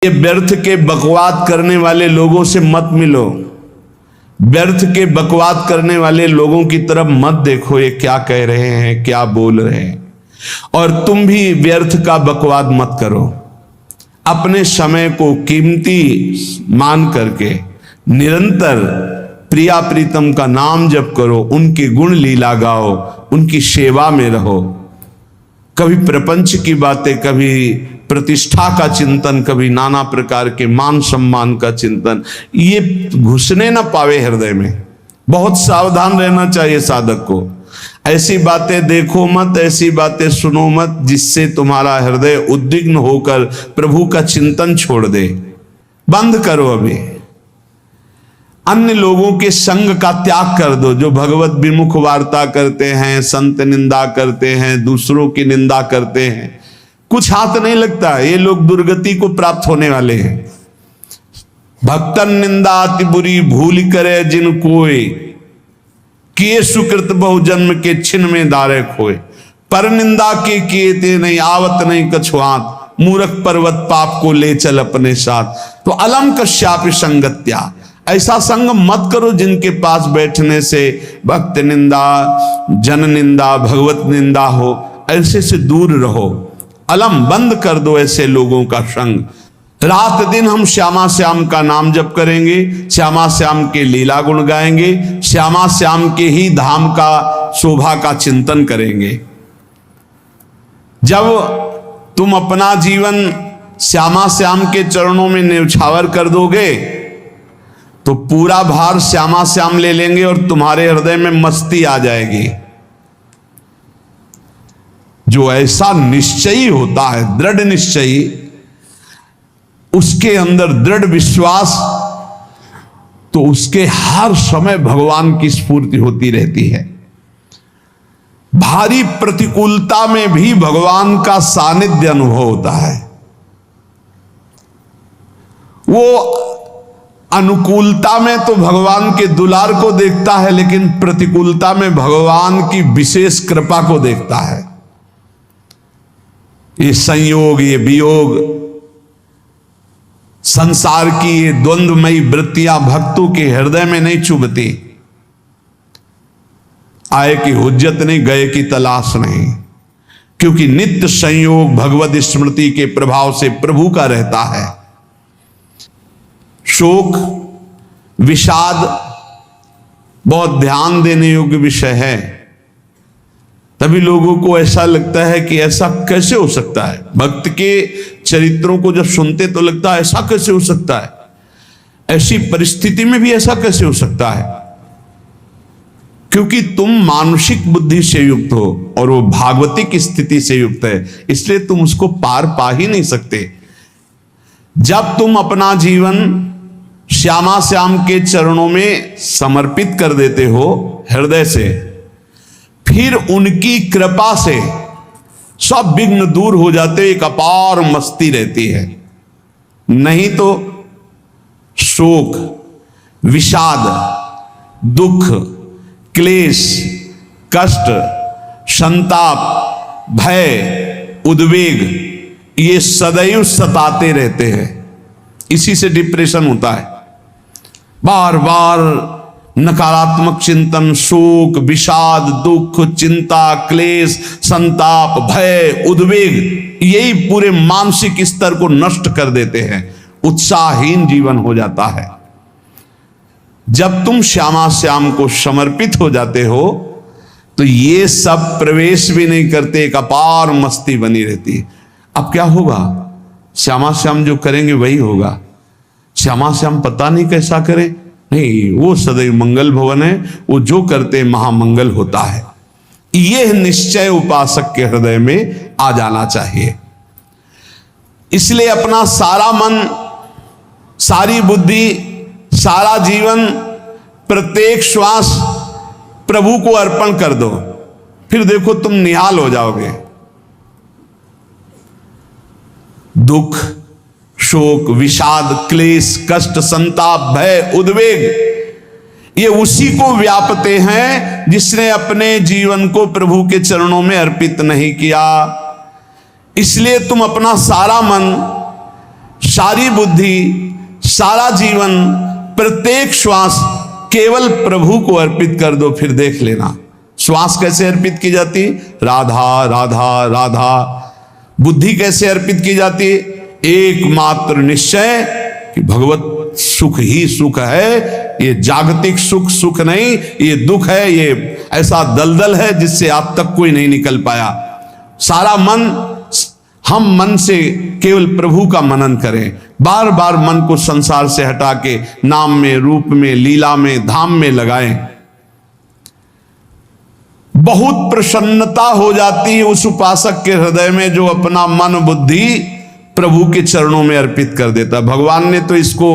ये व्यर्थ के बकवाद करने वाले लोगों से मत मिलो, व्यर्थ के बकवाद करने वाले लोगों की तरफ मत देखो, ये क्या कह रहे हैं, क्या बोल रहे हैं। और तुम भी व्यर्थ का बकवाद मत करो। अपने समय को कीमती मान करके निरंतर प्रिया प्रीतम का नाम जप करो, उनकी गुण लीला गाओ, उनकी सेवा में रहो। कभी प्रपंच की बातें, कभी प्रतिष्ठा का चिंतन, कभी नाना प्रकार के मान सम्मान का चिंतन, ये घुसने ना पावे हृदय में। बहुत सावधान रहना चाहिए साधक को। ऐसी बातें देखो मत, ऐसी बातें सुनो मत जिससे तुम्हारा हृदय उद्विग्न होकर प्रभु का चिंतन छोड़ दे। बंद करो अभी। अन्य लोगों के संग का त्याग कर दो, जो भगवत विमुख वार्ता करते हैं, संत निंदा करते हैं, दूसरों की निंदा करते हैं। कुछ हाथ नहीं लगता, ये लोग दुर्गति को प्राप्त होने वाले हैं। भक्तन निंदा अति बुरी भूल करे जिन कोय, किए सुकृत बहु जन्म के छिन में दारे खोए। पर निंदा के किए ते नहीं आवत नहीं कछुआत, मूर्ख पर्वत पाप को ले चल अपने साथ। तो अलम कश्यापि संगत्या, ऐसा संग मत करो जिनके पास बैठने से भक्त निंदा, जन निंदा, भगवत निंदा हो। ऐसे से दूर रहो। अलम बंद कर दो ऐसे लोगों का संग। रात दिन हम श्यामा श्याम का नाम जप करेंगे, श्यामा श्याम के लीला गुण गाएंगे, श्यामा श्याम के ही धाम का शोभा का चिंतन करेंगे। जब तुम अपना जीवन श्यामा श्याम के चरणों में न्यौछावर कर दोगे तो पूरा भार श्यामा श्याम ले लेंगे और तुम्हारे हृदय में मस्ती आ जाएगी। जो ऐसा निश्चयी होता है, दृढ़ निश्चयी, उसके अंदर दृढ़ विश्वास, तो उसके हर समय भगवान की स्फूर्ति होती रहती है। भारी प्रतिकूलता में भी भगवान का सानिध्य अनुभव होता है। वो अनुकूलता में तो भगवान के दुलार को देखता है, लेकिन प्रतिकूलता में भगवान की विशेष कृपा को देखता है। ये संयोग, ये वियोग, संसार की ये द्वंद्वमयी वृत्तियां भक्तों के हृदय में नहीं चुभती। आए की हुज्जत नहीं, गए की तलाश नहीं, क्योंकि नित्य संयोग भगवत स्मृति के प्रभाव से प्रभु का रहता है। शोक, विषाद बहुत ध्यान देने योग्य विषय है। तभी लोगों को ऐसा लगता है कि ऐसा कैसे हो सकता है। भक्त के चरित्रों को जब सुनते तो लगता है ऐसा कैसे हो सकता है, ऐसी परिस्थिति में भी ऐसा कैसे हो सकता है। क्योंकि तुम मानसिक बुद्धि से युक्त हो और वो भागवतिक स्थिति से युक्त है, इसलिए तुम उसको पार पा ही नहीं सकते। जब तुम अपना जीवन श्यामा श्याम के चरणों में समर्पित कर देते हो हृदय से, फिर उनकी कृपा से सब विघ्न दूर हो जाते, एक अपार मस्ती रहती है। नहीं तो शोक, विषाद, दुख, क्लेश, कष्ट, संताप, भय, उद्वेग, ये सदैव सताते रहते हैं। इसी से डिप्रेशन होता है। बार बार नकारात्मक चिंतन, शोक, विषाद, दुख, चिंता, क्लेश, संताप, भय, उद्वेग, यही पूरे मानसिक स्तर को नष्ट कर देते हैं। उत्साहहीन जीवन हो जाता है। जब तुम श्यामा श्याम को समर्पित हो जाते हो तो ये सब प्रवेश भी नहीं करते, एक अपार मस्ती बनी रहती है। अब क्या होगा? श्यामा श्याम जो करेंगे वही होगा। श्यामा श्याम पता नहीं कैसा करे, नहीं, वो सदैव मंगल भवन है, वो जो करते महामंगल होता है। यह निश्चय उपासक के हृदय में आ जाना चाहिए। इसलिए अपना सारा मन, सारी बुद्धि, सारा जीवन, प्रत्येक श्वास प्रभु को अर्पण कर दो, फिर देखो तुम निहाल हो जाओगे। दुख, शोक, विषाद, क्लेश, कष्ट, संताप, भय, उद्वेग, ये उसी को व्यापते हैं जिसने अपने जीवन को प्रभु के चरणों में अर्पित नहीं किया। इसलिए तुम अपना सारा मन सारी बुद्धि, सारा जीवन, प्रत्येक श्वास केवल प्रभु को अर्पित कर दो, फिर देख लेना श्वास कैसे अर्पित की जाती, राधा राधा राधा। बुद्धि कैसे अर्पित की जाती, एकमात्र निश्चय कि भगवत सुख ही सुख है, ये जागतिक सुख सुख नहीं, ये दुख है, ये ऐसा दलदल है जिससे आप तक कोई नहीं निकल पाया। सारा मन, हम मन से केवल प्रभु का मनन करें, बार बार मन को संसार से हटा के नाम में, रूप में, लीला में, धाम में लगाएं। बहुत प्रसन्नता हो जाती है उस उपासक के हृदय में जो अपना मन बुद्धि प्रभु के चरणों में अर्पित कर देता। भगवान ने तो इसको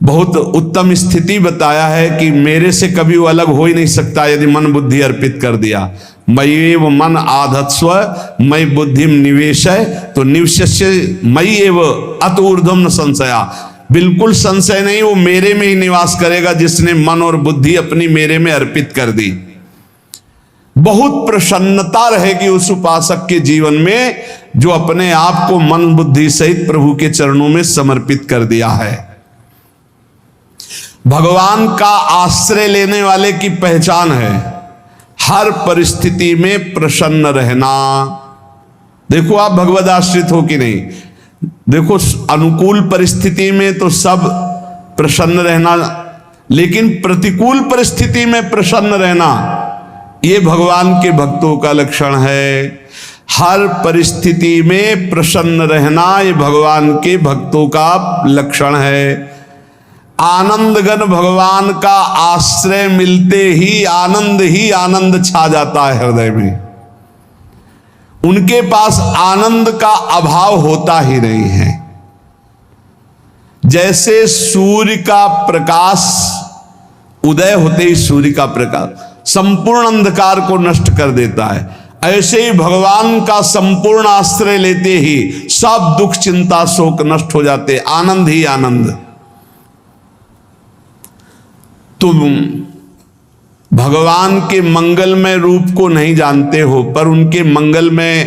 बहुत उत्तम स्थिति बताया है कि मेरे से कभी वो अलग हो ही नहीं सकता यदि मन बुद्धि अर्पित कर दिया। मय्येव मन आधत्स्व मयि बुद्धिम निवेशय, तो निवश्य मयि एव अत ऊर्ध्वम न संशया, बिल्कुल संशय नहीं, वो मेरे में ही निवास करेगा जिसने मन और बुद्धि अपनी मेरे में अर्पित कर दी। बहुत प्रसन्नता रहेगी उस उपासक के जीवन में जो अपने आप को मन बुद्धि सहित प्रभु के चरणों में समर्पित कर दिया है। भगवान का आश्रय लेने वाले की पहचान है हर परिस्थिति में प्रसन्न रहना। देखो आप भगवद आश्रित हो कि नहीं, देखो अनुकूल परिस्थिति में तो सब प्रसन्न रहना, लेकिन प्रतिकूल परिस्थिति में प्रसन्न रहना ये भगवान के भक्तों का लक्षण है। हर परिस्थिति में प्रसन्न रहना ये भगवान के भक्तों का लक्षण है। आनंदगन भगवान का आश्रय मिलते ही आनंद छा जाता है हृदय में। उनके पास आनंद का अभाव होता ही नहीं है। जैसे सूर्य का प्रकाश उदय होते ही सूर्य का प्रकाश संपूर्ण अंधकार को नष्ट कर देता है, ऐसे ही भगवान का संपूर्ण आश्रय लेते ही सब दुख चिंता शोक नष्ट हो जाते, आनंद ही आनंद। तुम भगवान के मंगलमय रूप को नहीं जानते हो, पर उनके मंगलमय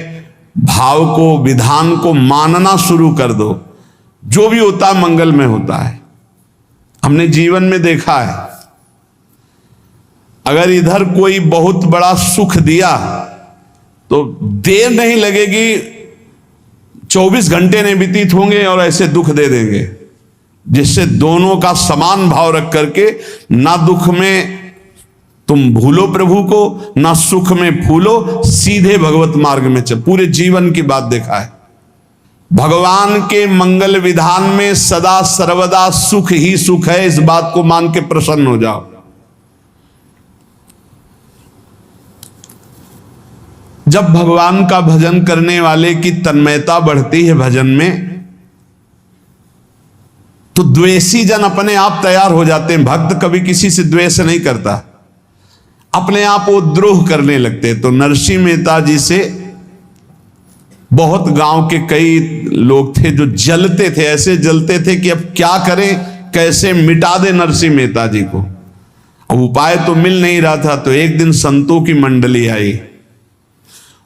भाव को, विधान को मानना शुरू कर दो। जो भी होता है मंगलमय होता है। हमने जीवन में देखा है, अगर इधर कोई बहुत बड़ा सुख दिया तो देर नहीं लगेगी, 24 घंटे नहीं व्यतीत होंगे और ऐसे दुख दे देंगे, जिससे दोनों का समान भाव रख करके ना दुख में तुम भूलो प्रभु को, ना सुख में फूलो, सीधे भगवत मार्ग में चल। पूरे जीवन की बात देखा है, भगवान के मंगल विधान में सदा सर्वदा सुख ही सुख है, इस बात को मान के प्रसन्न हो जाओ। जब भगवान का भजन करने वाले की तन्मयता बढ़ती है भजन में, तो द्वेषी जन अपने आप तैयार हो जाते हैं। भक्त कभी किसी से द्वेष नहीं करता, अपने आप वो द्रोह करने लगते। तो नरसिंह मेहता जी से बहुत गांव के कई लोग थे जो जलते थे, ऐसे जलते थे कि अब क्या करें, कैसे मिटा दे नरसिंह मेहता जी को। अब उपाय तो मिल नहीं रहा था। तो एक दिन संतों की मंडली आई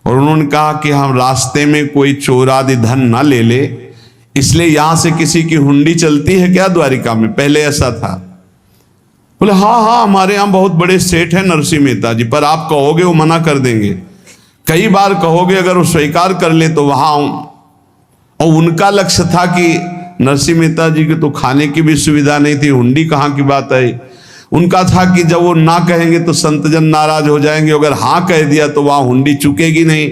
और उन्होंने कहा कि हम रास्ते में कोई चोर आदि धन ना ले ले, इसलिए यहां से किसी की हुंडी चलती है क्या द्वारिका में? पहले ऐसा था। बोले हाँ, हमारे यहां बहुत बड़े सेठ हैं नरसिंह मेहता जी, पर आप कहोगे वो मना कर देंगे। कई बार कहोगे, अगर वो स्वीकार कर ले तो वहां। और उनका लक्ष्य था कि नरसिंह मेहता जी के तो खाने की भी सुविधा नहीं थी, हुंडी कहाँ की बात आई। उनका था कि जब वो ना कहेंगे तो संतजन नाराज हो जाएंगे, अगर हाँ कह दिया तो वहां हुंडी चुकेगी नहीं,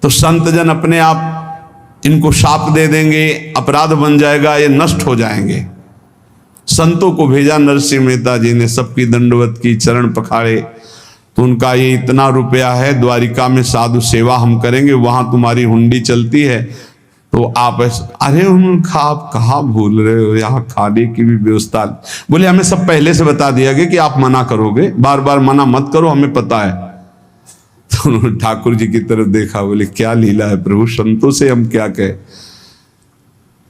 तो संतजन अपने आप इनको शाप दे देंगे, अपराध बन जाएगा, ये नष्ट हो जाएंगे। संतों को भेजा नरसिंह मेहता जी ने, सबकी दंडवत की, चरण पखाड़े। तो उनका ये इतना रुपया है, द्वारिका में साधु सेवा हम करेंगे, वहां तुम्हारी हुंडी चलती है, तो आप अरे उनका आप कहाँ भूल रहे हो, यहाँ खाने की भी व्यवस्था। बोले हमें सब पहले से बता दिया गया कि आप मना करोगे, बार बार मना मत करो, हमें पता है। तो उन्होंने ठाकुर जी की तरफ देखा, बोले क्या लीला है प्रभु, संतों से हम क्या कहें,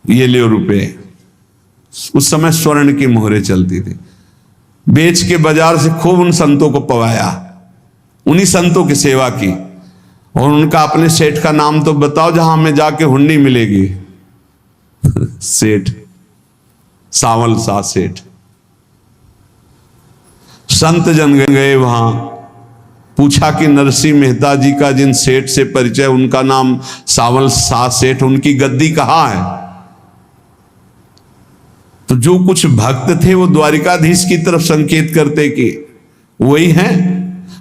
ये ले रुपये। उस समय स्वर्ण की मोहरें चलती थी, बेच के बाजार से खूब उन संतों को पवाया, उन्हीं संतों की सेवा की। और उनका अपने सेठ का नाम तो बताओ जहां हमें जाके हुंडी मिलेगी। सेठ, सावल सा सेठ। संत जन गए वहां, पूछा कि नरसिंह मेहता जी का जिन सेठ से परिचय, उनका नाम सावल सा सेठ, उनकी गद्दी कहां है? तो जो कुछ भक्त थे वो द्वारिकाधीश की तरफ संकेत करते कि वही हैं।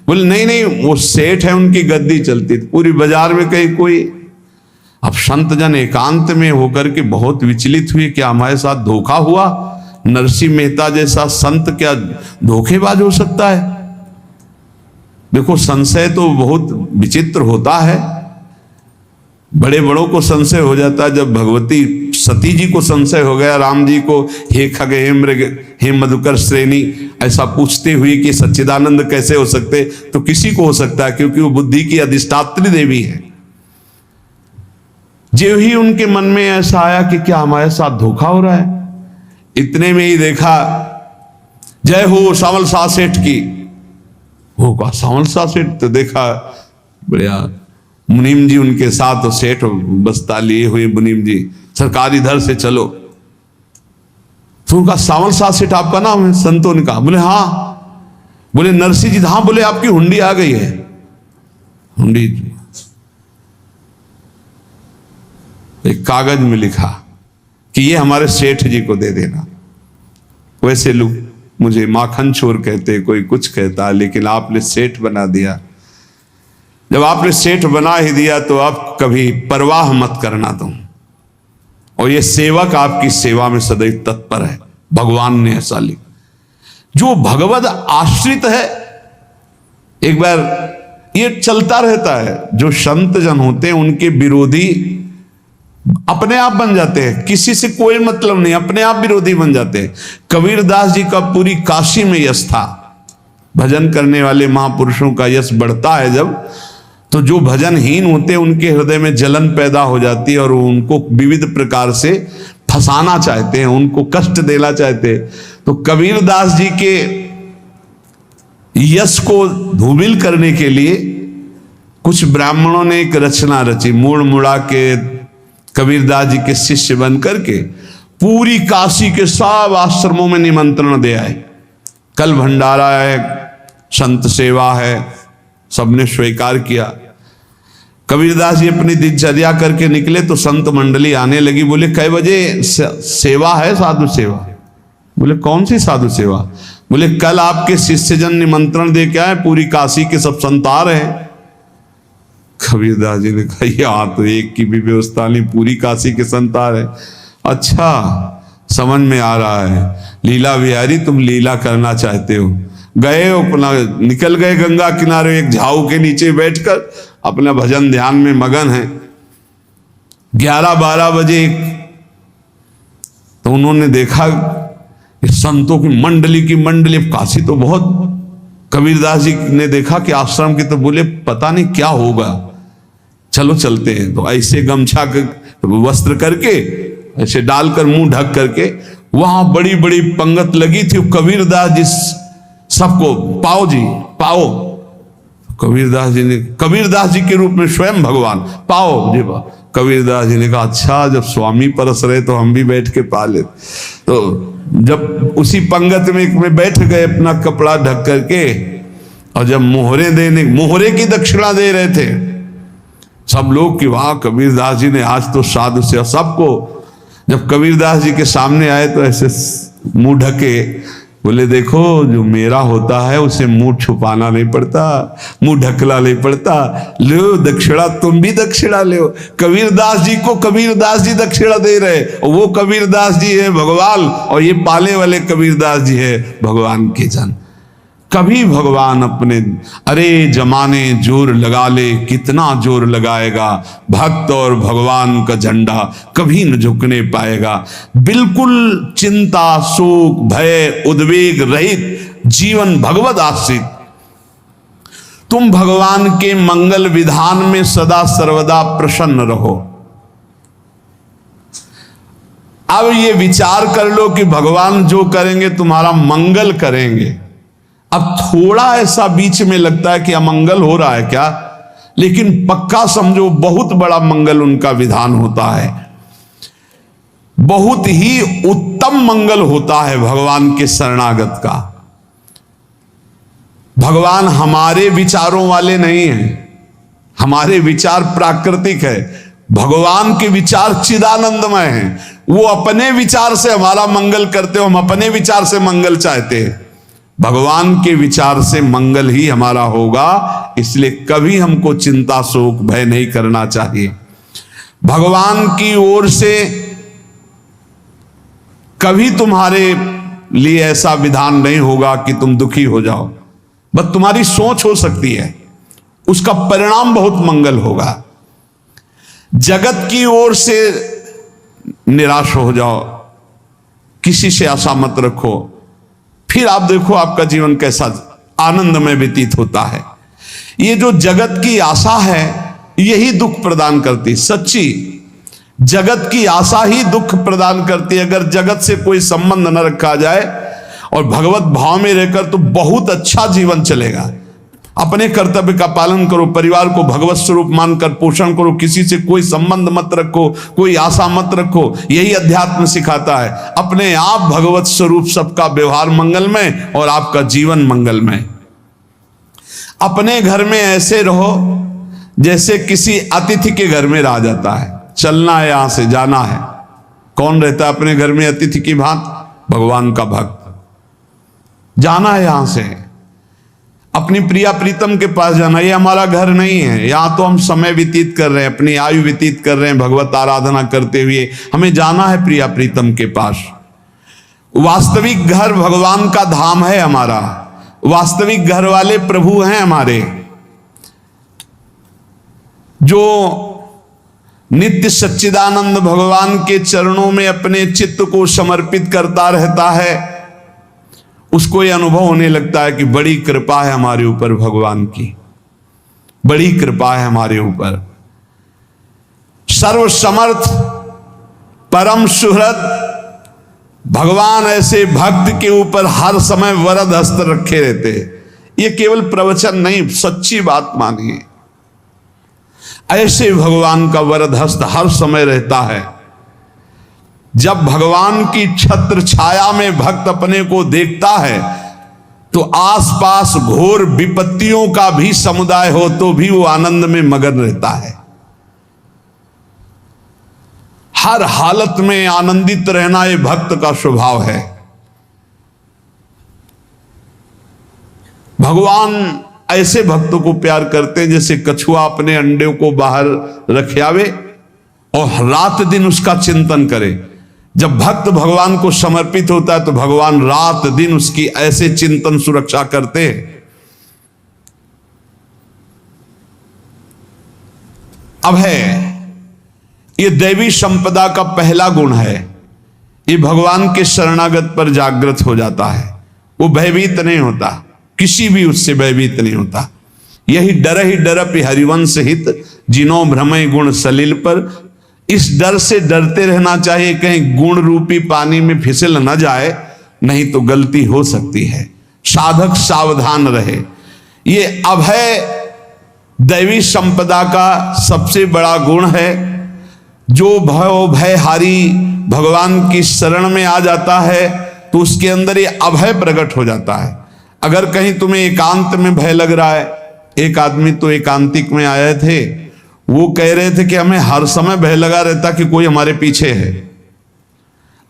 बोले नहीं नहीं, वो सेठ है, उनकी गद्दी चलती। पूरी बाजार में कहीं कोई। अब संत जन एकांत में होकर के बहुत विचलित हुए, क्या हमारे साथ धोखा हुआ? नरसिंह मेहता जैसा संत क्या धोखेबाज हो सकता है? देखो, संशय तो बहुत विचित्र होता है। बड़े बड़ों को संशय हो जाता है। जब भगवती सती जी को संशय हो गया, राम जी को, हे खग हे मृग हे मधुकर श्रेणी, ऐसा पूछते हुए कि सच्चिदानंद कैसे हो सकते, तो किसी को हो सकता है, क्योंकि वो बुद्धि की अधिष्ठात्री देवी है। जो ही उनके मन में ऐसा आया कि क्या हमारे साथ धोखा हो रहा है, इतने में ही देखा, जय हो सावल सा सेठ की। वो कहा सावल सा सेठ? तो देखा बढ़िया मुनीम जी उनके साथ, सेठ बस्ता लिए हुए मुनीम जी, सरकार इधर से चलो। तो उनका सावल सा सेठ आपका नाम है? संतों ने कहा। बोले हाँ। बोले नरसिंह जी? हाँ। बोले आपकी हुंडी आ गई है। हुंडी एक कागज में लिखा कि ये हमारे सेठ जी को दे देना। वैसे लोग मुझे माखन चोर कहते, कोई कुछ कहता, लेकिन आपने सेठ बना दिया। जब आपने सेठ बना ही दिया तो आप कभी परवाह मत करना तुम। और ये सेवक आपकी सेवा में सदैव तत्पर है। भगवान ने ऐसा लिखा। जो भगवद आश्रित है, एक बार ये चलता रहता है, जो संत जन होते हैं उनके विरोधी अपने आप बन जाते हैं, किसी से कोई मतलब नहीं, अपने आप विरोधी बन जाते हैं। कबीरदास जी का पूरी काशी में यश था। भजन करने वाले महापुरुषों का यश बढ़ता है जब, तो जो भजनहीन होते हैं उनके हृदय में जलन पैदा हो जाती है और उनको विविध प्रकार से फंसाना चाहते हैं, उनको कष्ट देना चाहते हैं। तो कबीरदास जी के यश को धूमिल करने के लिए कुछ ब्राह्मणों ने एक रचना रची। मुड़ मुड़ा के कबीरदास जी के शिष्य बन करके पूरी काशी के सब आश्रमों में निमंत्रण दे आए। कल भंडारा है, संत सेवा है, सबने स्वीकार किया। कबीरदास जी अपनी दिनचर्या करके निकले तो संत मंडली आने लगी। बोले कै बजे सेवा है? साधु सेवा। बोले कौन सी साधु सेवा? बोले कल आपके शिष्यजन निमंत्रण दे के आए, पूरी काशी के सब संत आ रहे हैं। कबीरदास जी ने कहा यहाँ तो एक की भी व्यवस्था नहीं, पूरी काशी के संत आ रहे। अच्छा, समझ में आ रहा है, लीला बिहारी तुम लीला करना चाहते हो। गए अपना निकल गए गंगा किनारे, एक झाऊ के नीचे बैठकर अपना भजन ध्यान में मगन है। 11-12 बजे तो उन्होंने देखा संतों की मंडली, काशी तो बहुत। कबीरदास जी ने देखा कि आश्रम की, तो बोले पता नहीं क्या होगा, चलो चलते हैं। तो ऐसे गमछा वस्त्र करके ऐसे डालकर मुंह ढक करके, वहां बड़ी बड़ी पंगत लगी थी। कबीरदास जी सबको पाओ जी पाओ। कबीरदास जी के रूप में स्वयं भगवान, पाओ जी पाओ। कबीरदास जी ने कहा अच्छा, जब स्वामी परस रहे तो हम भी बैठ के पा ले। तो जब उसी पंगत में बैठ गए अपना कपड़ा ढक करके, और जब मोहरे की दक्षिणा दे रहे थे सब लोग कि वाह कबीरदास जी ने आज तो साधु से सबको। जब कबीरदास जी के सामने आए तो ऐसे मुंह ढके, बोले देखो जो मेरा होता है उसे मुंह छुपाना नहीं पड़ता, मुंह ढकला नहीं पड़ता। लो दक्षिणा, तुम भी दक्षिणा लो। कबीरदास जी को कबीरदास जी दक्षिणा दे रहे, और वो कबीरदास जी है भगवान, और ये पाले वाले कबीरदास जी है भगवान के जन। कभी भगवान अपने, अरे जमाने जोर लगा ले, कितना जोर लगाएगा, भक्त और भगवान का झंडा कभी न झुकने पाएगा। बिल्कुल चिंता, शोक, भय, उद्वेग रहित जीवन भगवत आश्रित। तुम भगवान के मंगल विधान में सदा सर्वदा प्रसन्न रहो। अब ये विचार कर लो कि भगवान जो करेंगे तुम्हारा मंगल करेंगे। अब थोड़ा ऐसा बीच में लगता है कि अमंगल हो रहा है क्या, लेकिन पक्का समझो बहुत बड़ा मंगल उनका विधान होता है। बहुत ही उत्तम मंगल होता है भगवान के शरणागत का। भगवान हमारे विचारों वाले नहीं हैं, हमारे विचार प्राकृतिक है, भगवान के विचार चिदानंदमय हैं। वो अपने विचार से हमारा मंगल करते हो, हम अपने विचार से मंगल चाहते हैं। भगवान के विचार से मंगल ही हमारा होगा, इसलिए कभी हमको चिंता शोक भय नहीं करना चाहिए। भगवान की ओर से कभी तुम्हारे लिए ऐसा विधान नहीं होगा कि तुम दुखी हो जाओ, बस तुम्हारी सोच हो सकती है, उसका परिणाम बहुत मंगल होगा। जगत की ओर से निराश हो जाओ, किसी से आशा मत रखो, फिर आप देखो आपका जीवन कैसा आनंदमय व्यतीत होता है। ये जो जगत की आशा है यही दुख प्रदान करती, सच्ची जगत की आशा ही दुख प्रदान करती है। अगर जगत से कोई संबंध न रखा जाए और भगवत भाव में रहकर तो बहुत अच्छा जीवन चलेगा। अपने कर्तव्य का पालन करो, परिवार को भगवत स्वरूप मानकर पोषण करो, किसी से कोई संबंध मत रखो, कोई आशा मत रखो, यही अध्यात्म सिखाता है। अपने आप भगवत स्वरूप, सबका व्यवहार मंगलमय और आपका जीवन मंगलमय। अपने घर में ऐसे रहो जैसे किसी अतिथि के घर में रह जाता है, चलना है, यहां से जाना है। कौन रहता है अपने घर में अतिथि की भांति? भगवान का भक्त। जाना है यहां से, अपनी प्रिया प्रीतम के पास जाना। ये हमारा घर नहीं है, यहां तो हम समय व्यतीत कर रहे हैं, अपनी आयु व्यतीत कर रहे हैं भगवत आराधना करते हुए। हमें जाना है प्रिया प्रीतम के पास। वास्तविक घर भगवान का धाम है हमारा, वास्तविक घर वाले प्रभु हैं हमारे। जो नित्य सच्चिदानंद भगवान के चरणों में अपने चित्त को समर्पित करता रहता है, उसको यह अनुभव होने लगता है कि बड़ी कृपा है हमारे ऊपर, भगवान की बड़ी कृपा है हमारे ऊपर। सर्वसमर्थ परम सुहृद भगवान ऐसे भक्त के ऊपर हर समय वरद हस्त रखे रहते हैं। ये केवल प्रवचन नहीं, सच्ची बात मानिए। ऐसे भगवान का वरद हस्त हर समय रहता है। जब भगवान की छत्र छाया में भक्त अपने को देखता है तो आसपास घोर विपत्तियों का भी समुदाय हो तो भी वो आनंद में मगन रहता है। हर हालत में आनंदित रहना ये भक्त का स्वभाव है। भगवान ऐसे भक्तों को प्यार करते हैं जैसे कछुआ अपने अंडे को बाहर रख आवे और रात दिन उसका चिंतन करे। जब भक्त भगवान को समर्पित होता है तो भगवान रात दिन उसकी ऐसे चिंतन सुरक्षा करते हैं। अब है ये दैवी संपदा का पहला गुण है, ये भगवान के शरणागत पर जागृत हो जाता है। वो भयभीत नहीं होता, किसी भी उससे भयभीत नहीं होता। यही डरपि हरिवंश हित, जिनो भ्रमय गुण सलिल पर। इस डर से डरते रहना चाहिए कहीं गुण रूपी पानी में फिसल न जाए, नहीं तो गलती हो सकती है। साधक सावधान रहे। ये अभय दैवी संपदा का सबसे बड़ा गुण है। जो भयहारी भगवान की शरण में आ जाता है तो उसके अंदर ये अभय प्रकट हो जाता है। अगर कहीं तुम्हें एकांत में भय लग रहा है, एक आदमी तो एकांतिक में आए थे, वो कह रहे थे कि हमें हर समय भय लगा रहता कि कोई हमारे पीछे है,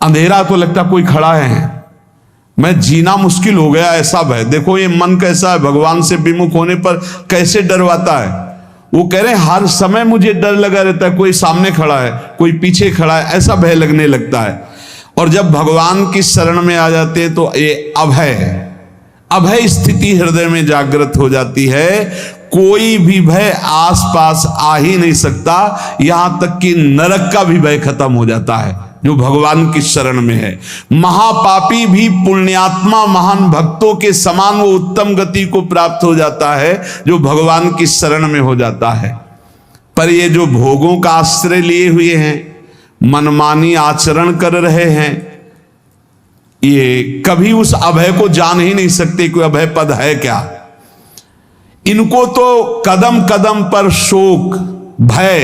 अंधेरा तो लगता कोई खड़ा है, मैं जीना मुश्किल हो गया, ऐसा भय। देखो ये मन कैसा है, भगवान से विमुख होने पर कैसे डरवाता है। वो कह रहे हैं हर समय मुझे डर लगा रहता है, कोई सामने खड़ा है, कोई पीछे खड़ा है, ऐसा भय लगने लगता है। और जब भगवान की शरण में आ जाते हैं तो ये अभय स्थिति हृदय में जागृत हो जाती है। कोई भी भय आसपास आ ही नहीं सकता, यहां तक कि नरक का भी भय खत्म हो जाता है जो भगवान की शरण में है। महापापी भी पुण्यात्मा महान भक्तों के समान वो उत्तम गति को प्राप्त हो जाता है जो भगवान की शरण में हो जाता है। पर ये जो भोगों का आश्रय लिए हुए हैं, मनमानी आचरण कर रहे हैं, ये कभी उस अभय को जान ही नहीं सकते कोई अभय पद है क्या। इनको तो कदम कदम पर शोक, भय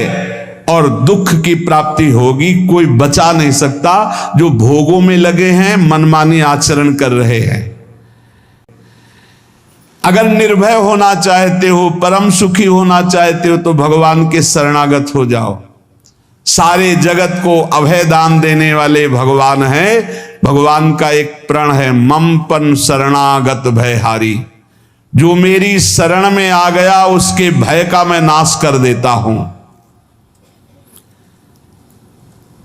और दुख की प्राप्ति होगी। कोई बचा नहीं सकता जो भोगों में लगे हैं, मनमानी आचरण कर रहे हैं। अगर निर्भय होना चाहते हो, परम सुखी होना चाहते हो, तो भगवान के शरणागत हो जाओ। सारे जगत को अभय दान देने वाले भगवान हैं। भगवान का एक प्रण है, ममपन शरणागत भयहारी। जो मेरी शरण में आ गया उसके भय का मैं नाश कर देता हूं।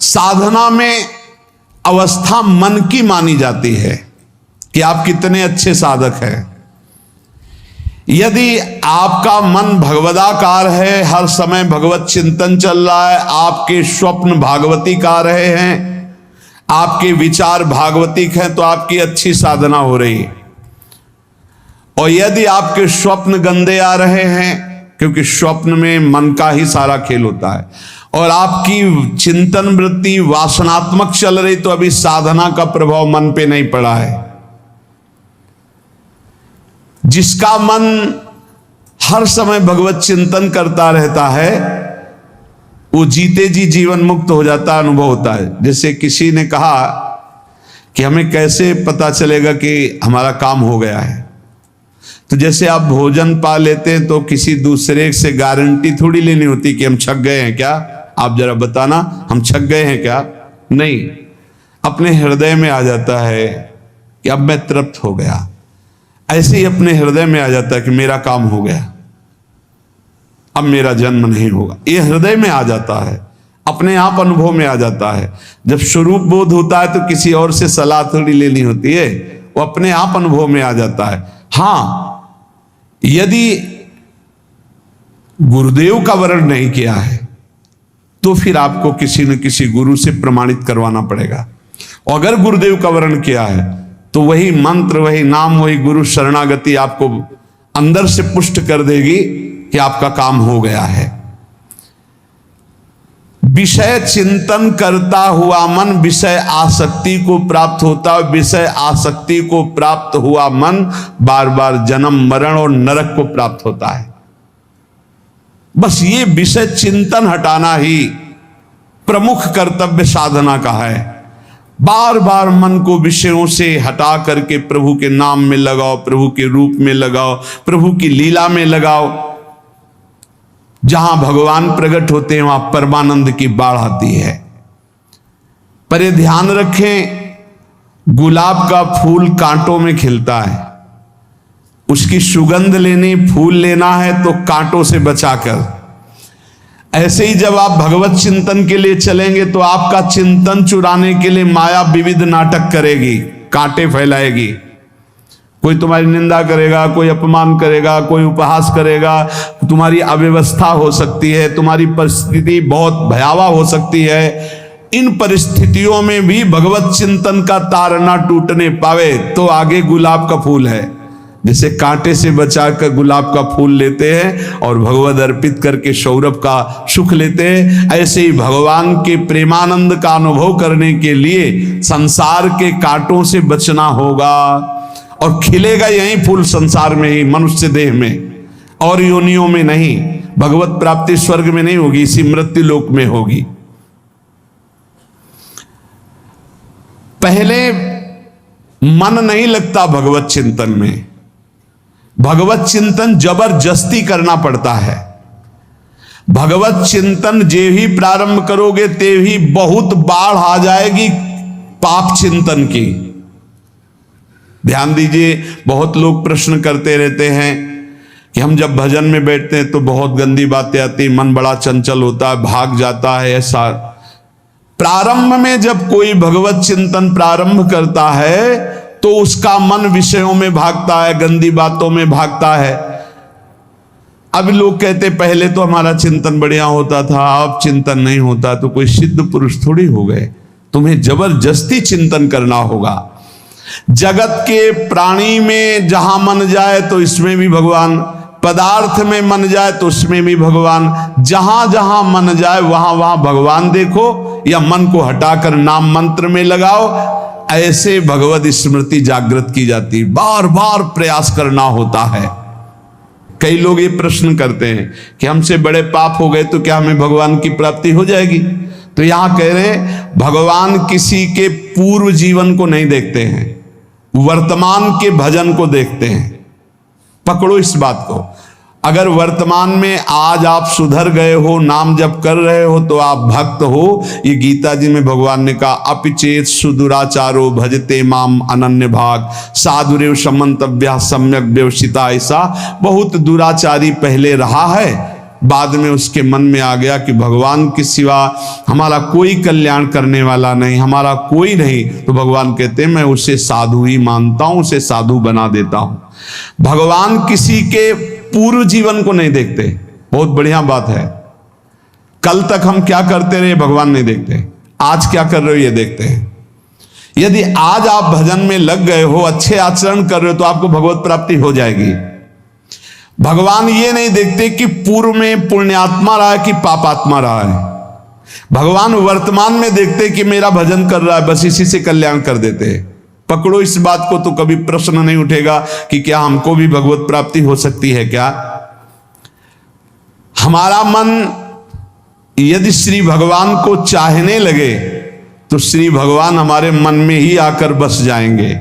साधना में अवस्था मन की मानी जाती है कि आप कितने अच्छे साधक हैं। यदि आपका मन भगवदाकार है, हर समय भगवत चिंतन चल रहा है, आपके स्वप्न भागवती का रहे हैं, आपके विचार भागवतिक हैं, तो आपकी अच्छी साधना हो रही है। और यदि आपके स्वप्न गंदे आ रहे हैं, क्योंकि स्वप्न में मन का ही सारा खेल होता है, और आपकी चिंतन वृत्ति वासनात्मक चल रही, तो अभी साधना का प्रभाव मन पे नहीं पड़ा है। जिसका मन हर समय भगवत चिंतन करता रहता है, वो जीते जी जीवन मुक्त हो जाता अनुभव होता है। जैसे किसी ने कहा कि हमें कैसे पता चलेगा कि हमारा काम हो गया है, तो जैसे आप भोजन पा लेते हैं तो किसी दूसरे से गारंटी थोड़ी लेनी होती कि हम छक गए हैं क्या, आप जरा बताना हम छक गए हैं क्या। नहीं, अपने हृदय में आ जाता है कि अब मैं तृप्त हो गया। ऐसे ही अपने हृदय में आ जाता है कि मेरा काम हो गया, अब मेरा जन्म नहीं होगा। ये हृदय में आ जाता है, अपने आप अनुभव में आ जाता है। जब स्वरूप बोध होता है तो किसी और से सलाह थोड़ी लेनी होती है, वो अपने आप अनुभव में आ जाता है। हाँ, यदि गुरुदेव का वर्ण नहीं किया है तो फिर आपको किसी न किसी गुरु से प्रमाणित करवाना पड़ेगा। और अगर गुरुदेव का वर्ण किया है तो वही मंत्र, वही नाम, वही गुरु शरणागति आपको अंदर से पुष्ट कर देगी कि आपका काम हो गया है। विषय चिंतन करता हुआ मन विषय आसक्ति को प्राप्त होता है। विषय आसक्ति को प्राप्त हुआ मन बार बार जन्म मरण और नरक को प्राप्त होता है। बस ये विषय चिंतन हटाना ही प्रमुख कर्तव्य साधना का है। बार बार मन को विषयों से हटा करके प्रभु के नाम में लगाओ, प्रभु के रूप में लगाओ, प्रभु की लीला में लगाओ। जहां भगवान प्रकट होते हैं वहां परमानंद की बाढ़ आती है। पर ये ध्यान रखें, गुलाब का फूल कांटों में खिलता है, उसकी सुगंध लेनी, फूल लेना है तो कांटों से बचाकर। ऐसे ही जब आप भगवत चिंतन के लिए चलेंगे तो आपका चिंतन चुराने के लिए माया विविध नाटक करेगी, कांटे फैलाएगी। कोई तुम्हारी निंदा करेगा, कोई अपमान करेगा, कोई उपहास करेगा, तुम्हारी अव्यवस्था हो सकती है, तुम्हारी परिस्थिति बहुत भयावह हो सकती है। इन परिस्थितियों में भी भगवत चिंतन का तार ना टूटने पावे तो आगे गुलाब का फूल है। जैसे कांटे से बचाकर गुलाब का फूल लेते हैं और भगवद अर्पित करके सौरभ का सुख लेते हैं, ऐसे ही भगवान के प्रेमानंद का अनुभव करने के लिए संसार के कांटों से बचना होगा। और खिलेगा यही फूल संसार में ही, मनुष्य देह में, और योनियों में नहीं। भगवत प्राप्ति स्वर्ग में नहीं होगी, इसी मृत्यु लोक में होगी। पहले मन नहीं लगता भगवत चिंतन में, भगवत चिंतन जबरदस्ती करना पड़ता है। भगवत चिंतन जे ही प्रारंभ करोगे ते ही बहुत बाढ़ आ जाएगी पाप चिंतन की। ध्यान दीजिए, बहुत लोग प्रश्न करते रहते हैं कि हम जब भजन में बैठते हैं तो बहुत गंदी बातें आती, मन बड़ा चंचल होता है, भाग जाता है। ऐसा प्रारंभ में जब कोई भगवत चिंतन प्रारंभ करता है तो उसका मन विषयों में भागता है, गंदी बातों में भागता है। अब लोग कहते पहले तो हमारा चिंतन बढ़िया होता था, अब चिंतन नहीं होता। तो कोई सिद्ध पुरुष थोड़ी हो गए, तुम्हें जबरदस्ती चिंतन करना होगा। जगत के प्राणी में जहां मन जाए तो इसमें भी भगवान, पदार्थ में मन जाए तो उसमें भी भगवान। जहां जहां मन जाए वहां वहां भगवान देखो, या मन को हटाकर नाम मंत्र में लगाओ। ऐसे भगवत स्मृति जागृत की जाती, बार बार प्रयास करना होता है। कई लोग ये प्रश्न करते हैं कि हमसे बड़े पाप हो गए तो क्या हमें भगवान की प्राप्ति हो जाएगी? तो यहां कह रहे हैं भगवान किसी के पूर्व जीवन को नहीं देखते हैं, वर्तमान के भजन को देखते हैं। पकड़ो इस बात को। अगर वर्तमान में आज आप सुधर गए हो, नाम जप कर रहे हो, तो आप भक्त हो। ये गीता जी में भगवान ने कहा अपिचेत सुदुराचारो भजते माम अनन्य भाग साधुरेव समन्तव्या सम्यक व्यवसिता। ऐसा बहुत दुराचारी पहले रहा है, बाद में उसके मन में आ गया कि भगवान के सिवा हमारा कोई कल्याण करने वाला नहीं, हमारा कोई नहीं। तो भगवान कहते हैं मैं उसे साधु ही मानता हूं, उसे साधु बना देता हूं। भगवान किसी के पूर्व जीवन को नहीं देखते। बहुत बढ़िया बात है। कल तक हम क्या करते रहे भगवान नहीं देखते, आज क्या कर रहे हो ये देखते हैं। यदि आज आप भजन में लग गए हो, अच्छे आचरण कर रहे हो, तो आपको भगवत प्राप्ति हो जाएगी। भगवान ये नहीं देखते कि पूर्व में पुण्यात्मा रहा है कि पापात्मा रहा है। भगवान वर्तमान में देखते कि मेरा भजन कर रहा है, बस इसी से कल्याण कर देते हैं। पकड़ो इस बात को, तो कभी प्रश्न नहीं उठेगा कि क्या हमको भी भगवत प्राप्ति हो सकती है क्या। हमारा मन यदि श्री भगवान को चाहने लगे तो श्री भगवान हमारे मन में ही आकर बस जाएंगे।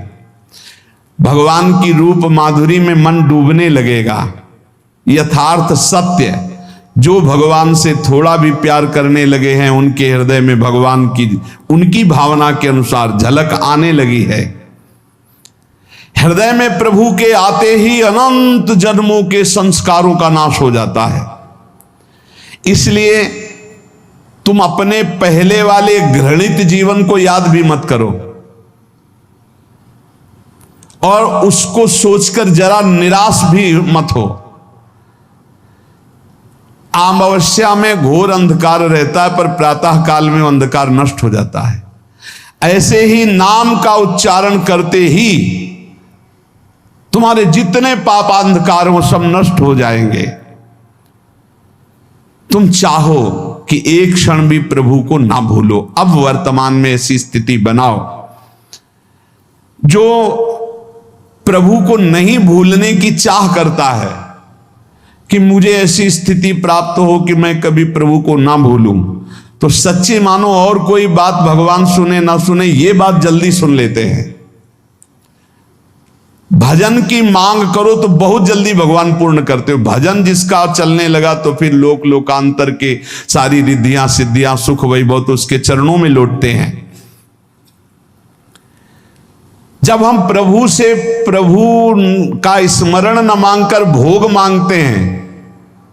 भगवान की रूप माधुरी में मन डूबने लगेगा। यथार्थ सत्य, जो भगवान से थोड़ा भी प्यार करने लगे हैं उनके हृदय में भगवान की उनकी भावना के अनुसार झलक आने लगी है। हृदय में प्रभु के आते ही अनंत जन्मों के संस्कारों का नाश हो जाता है। इसलिए तुम अपने पहले वाले घृणित जीवन को याद भी मत करो और उसको सोचकर जरा निराश भी मत हो। अमावस्या में घोर अंधकार रहता है, पर प्रातः काल में अंधकार नष्ट हो जाता है। ऐसे ही नाम का उच्चारण करते ही तुम्हारे जितने पाप अंधकार हो सब नष्ट हो जाएंगे। तुम चाहो कि एक क्षण भी प्रभु को ना भूलो। अब वर्तमान में ऐसी स्थिति बनाओ। जो प्रभु को नहीं भूलने की चाह करता है कि मुझे ऐसी स्थिति प्राप्त हो कि मैं कभी प्रभु को ना भूलूं, तो सच्चे मानो और कोई बात भगवान सुने ना सुने, ये बात जल्दी सुन लेते हैं। भजन की मांग करो तो बहुत जल्दी भगवान पूर्ण करते हो। भजन जिसका चलने लगा तो फिर लोक लोकांतर के सारी रिद्धियां सिद्धियां सुख वैभव तो उसके चरणों में लौटते हैं। जब हम प्रभु से प्रभु का स्मरण न मांगकर भोग मांगते हैं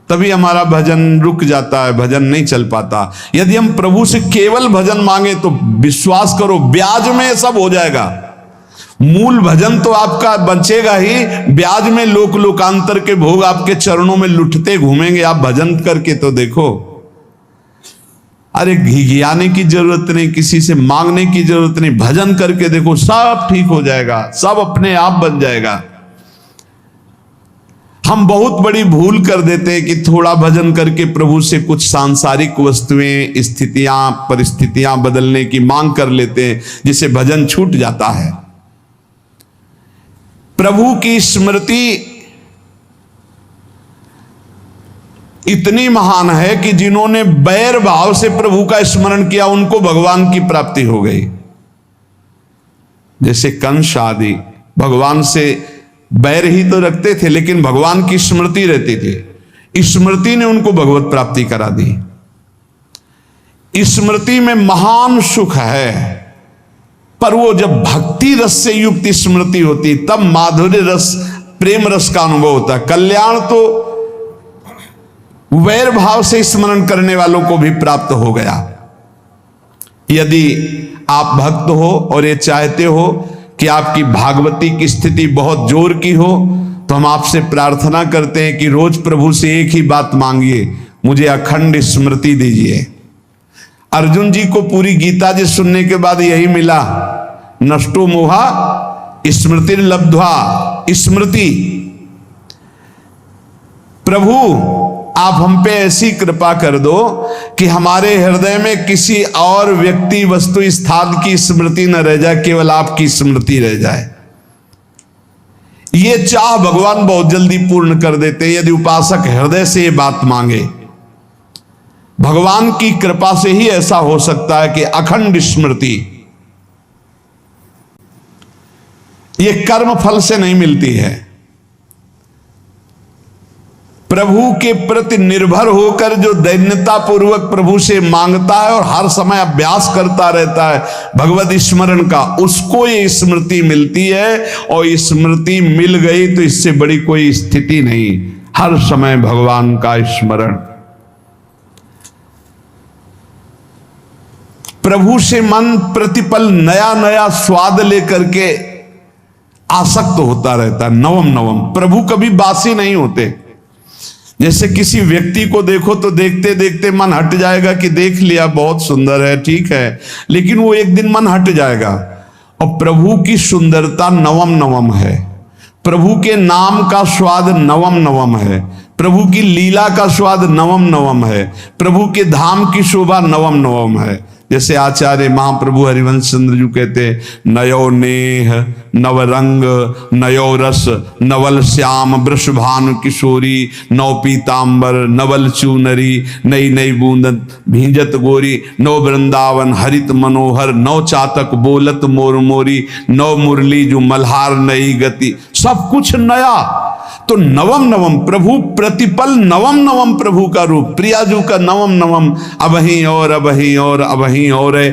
तभी हमारा भजन रुक जाता है, भजन नहीं चल पाता। यदि हम प्रभु से केवल भजन मांगे तो विश्वास करो ब्याज में सब हो जाएगा। मूल भजन तो आपका बचेगा ही, ब्याज में लोक लोकांतर के भोग आपके चरणों में लुटते घूमेंगे। आप भजन करके तो देखो। अरे घिघियाने की जरूरत नहीं, किसी से मांगने की जरूरत नहीं, भजन करके देखो सब ठीक हो जाएगा, सब अपने आप बन जाएगा। हम बहुत बड़ी भूल कर देते हैं कि थोड़ा भजन करके प्रभु से कुछ सांसारिक वस्तुएं, स्थितियां, परिस्थितियां बदलने की मांग कर लेते हैं, जिससे भजन छूट जाता है। प्रभु की स्मृति इतनी महान है कि जिन्होंने बैर भाव से प्रभु का स्मरण किया उनको भगवान की प्राप्ति हो गई। जैसे कंस आदि भगवान से बैर ही तो रखते थे, लेकिन भगवान की स्मृति रहती थी। स्मृति ने उनको भगवत प्राप्ति करा दी। स्मृति में महान सुख है, पर वो जब भक्ति रस से युक्त स्मृति होती तब माधुर्य रस, प्रेम रस का अनुभव होता है। कल्याण तो वैर भाव से स्मरण करने वालों को भी प्राप्त हो गया। यदि आप भक्त हो और ये चाहते हो कि आपकी भागवती की स्थिति बहुत जोर की हो, तो हम आपसे प्रार्थना करते हैं कि रोज प्रभु से एक ही बात मांगिए, मुझे अखंड स्मृति दीजिए। अर्जुन जी को पूरी गीता जी सुनने के बाद यही मिला, नष्टो मोहा स्मृति लब्ध्वा। स्मृति, प्रभु आप हम पे ऐसी कृपा कर दो कि हमारे हृदय में किसी और व्यक्ति, वस्तु, स्थान की स्मृति न रह जाए, केवल आपकी स्मृति रह जाए। ये चाह भगवान बहुत जल्दी पूर्ण कर देते हैं यदि उपासक हृदय से ये बात मांगे। भगवान की कृपा से ही ऐसा हो सकता है कि अखंड स्मृति ये कर्म फल से नहीं मिलती है। प्रभु के प्रति निर्भर होकर जो दैन्यता पूर्वक प्रभु से मांगता है और हर समय अभ्यास करता रहता है भगवत स्मरण का, उसको ये स्मृति मिलती है। और स्मृति मिल गई तो इससे बड़ी कोई स्थिति नहीं, हर समय भगवान का स्मरण। प्रभु से मन प्रतिपल नया नया स्वाद लेकर के आसक्त होता रहता है, नवम नवम। प्रभु कभी बासी नहीं होते। जैसे किसी व्यक्ति को देखो तो देखते देखते मन हट जाएगा कि देख लिया बहुत सुंदर है, ठीक है, लेकिन वो एक दिन मन हट जाएगा। और प्रभु की सुंदरता नवम नवम है, प्रभु के नाम का स्वाद नवम नवम है, प्रभु की लीला का स्वाद नवम नवम है, प्रभु के धाम की शोभा नवम नवम है। जैसे आचार्य महाप्रभु हरिवंश चंद्र जी कहते, नयो नेह नवरंग नयो रस नवल श्याम वृषभानु किशोरी नव पीतांबर नवल चूनरी नई नई बूंदन भींजत गोरी नव वृंदावन हरित मनोहर नव चातक बोलत मोर मोरी नव मुरली जो मल्हार नई गति, सब कुछ नया। तो नवम नवम प्रभु प्रतिपल नवम नवम प्रभु का रूप, प्रियाजू का नवम नवम, अबहीं और अबहीं और अबहीं और है।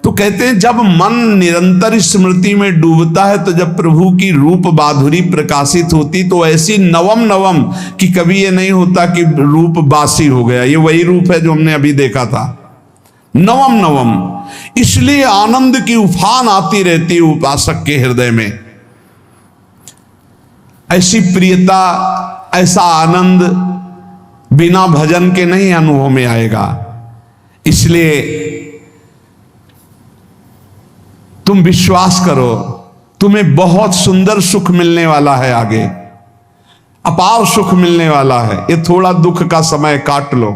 तो कहते हैं जब मन निरंतर स्मृति में डूबता है तो जब प्रभु की रूप माधुरी प्रकाशित होती तो ऐसी नवम नवम कि कभी ये नहीं होता कि रूप बासी हो गया। ये वही रूप है जो हमने अभी देखा था, नवम नवम। इसलिए आनंद की उफान आती रहती है उपासक के हृदय में। ऐसी प्रियता, ऐसा आनंद बिना भजन के नहीं अनुभव में आएगा। इसलिए तुम विश्वास करो, तुम्हें बहुत सुंदर सुख मिलने वाला है, आगे अपार सुख मिलने वाला है। ये थोड़ा दुख का समय काट लो,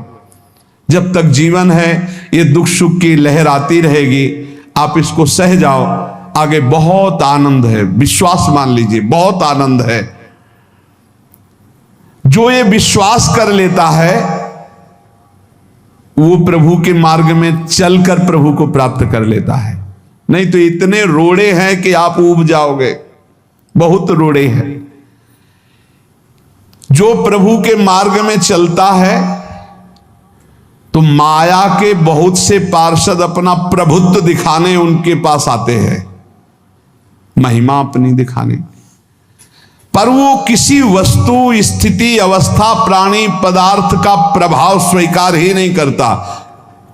जब तक जीवन है ये दुख सुख की लहर आती रहेगी, आप इसको सह जाओ। आगे बहुत आनंद है, विश्वास मान लीजिए, बहुत आनंद है। जो ये विश्वास कर लेता है वो प्रभु के मार्ग में चलकर प्रभु को प्राप्त कर लेता है। नहीं तो इतने रोड़े हैं कि आप ऊब जाओगे, बहुत रोड़े हैं। जो प्रभु के मार्ग में चलता है तो माया के बहुत से पार्षद अपना प्रभुत्व दिखाने उनके पास आते हैं, महिमा अपनी दिखाने, पर वो किसी वस्तु स्थिति अवस्था प्राणी पदार्थ का प्रभाव स्वीकार ही नहीं करता,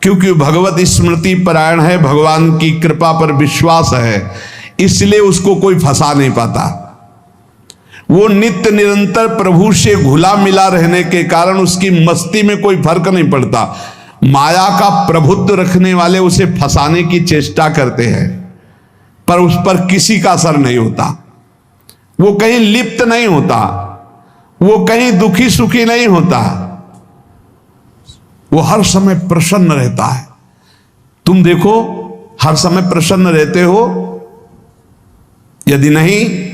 क्योंकि भगवत स्मृति परायण है, भगवान की कृपा पर विश्वास है, इसलिए उसको कोई फंसा नहीं पाता। वो नित्य निरंतर प्रभु से घुला मिला रहने के कारण उसकी मस्ती में कोई फर्क नहीं पड़ता। माया का प्रभुत्व रखने वाले उसे फंसाने की चेष्टा करते हैं, पर उस पर किसी का असर नहीं होता। वो कहीं लिप्त नहीं होता, वो कहीं दुखी सुखी नहीं होता, वो हर समय प्रसन्न रहता है। तुम देखो, हर समय प्रसन्न रहते हो? यदि नहीं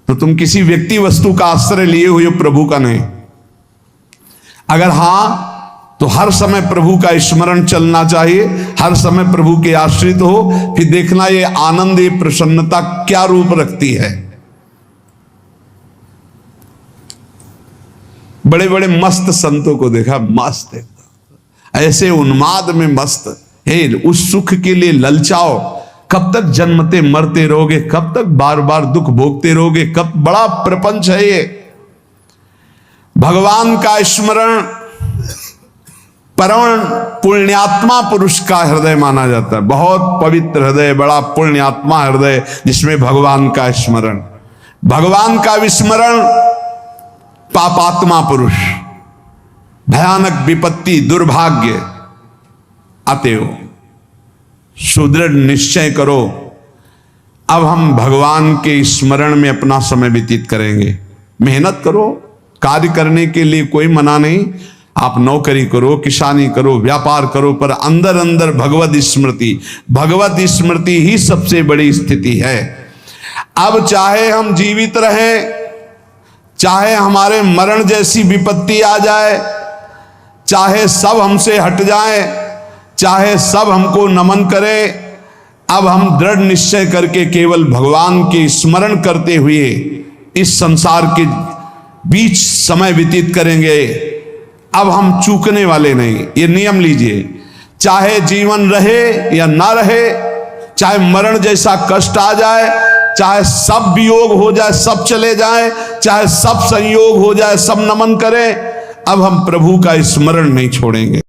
तो तुम किसी व्यक्ति वस्तु का आश्रय लिए हुए हो, प्रभु का नहीं। अगर हां तो हर समय प्रभु का स्मरण चलना चाहिए, हर समय प्रभु के आश्रित हो, फिर देखना ये आनंद, ये प्रसन्नता क्या रूप रखती है। बड़े बड़े मस्त संतों को देखा, मस्त एकदम ऐसे उन्माद में मस्त। हे, उस सुख के लिए ललचाओ, कब तक जन्मते मरते रहोगे, कब तक बार बार दुख भोगते रहोगे, कब? बड़ा प्रपंच है ये। भगवान का स्मरण परम पुण्यात्मा पुरुष का हृदय माना जाता है, बहुत पवित्र हृदय, बड़ा पुण्यात्मा हृदय जिसमें भगवान का स्मरण। भगवान का विस्मरण पापात्मा पुरुष, भयानक विपत्ति दुर्भाग्य आते हो। सुदृढ़ निश्चय करो, अब हम भगवान के स्मरण में अपना समय व्यतीत करेंगे। मेहनत करो, कार्य करने के लिए कोई मना नहीं, आप नौकरी करो, किसानी करो, व्यापार करो, पर अंदर अंदर भगवत स्मृति ही सबसे बड़ी स्थिति है। अब चाहे हम जीवित रहें, चाहे हमारे मरण जैसी विपत्ति आ जाए, चाहे सब हमसे हट जाए, चाहे सब हमको नमन करें, अब हम दृढ़ निश्चय करके केवल भगवान के स्मरण करते हुए इस संसार के बीच समय व्यतीत करेंगे। अब हम चूकने वाले नहीं। ये नियम लीजिए, चाहे जीवन रहे या ना रहे, चाहे मरण जैसा कष्ट आ जाए, चाहे सब वियोग हो जाए, सब चले जाए, चाहे सब संयोग हो जाए, सब नमन करें, अब हम प्रभु का स्मरण नहीं छोड़ेंगे।